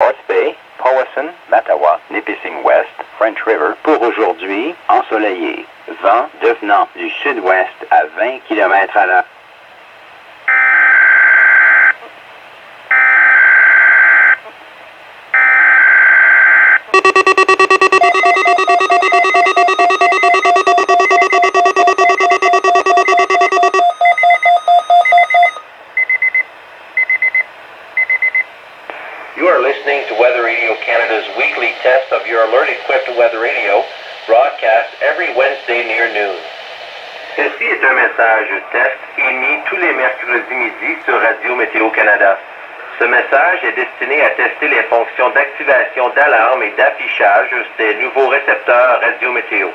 North Bay, Powassan, Mattawa, Nipissing West, French River. Pour aujourd'hui, ensoleillé. Vent devenant du sud-ouest à 20 km à l'heure. You are listening to Weatheradio Canada's weekly test of your alert-equipped Weatheradio, broadcast every Wednesday near noon. Ceci est un message test émis tous les mercredis midi sur Radio Météo Canada. Ce message est destiné à tester les fonctions d'activation d'alarme et d'affichage des nouveaux récepteurs Radio Météo.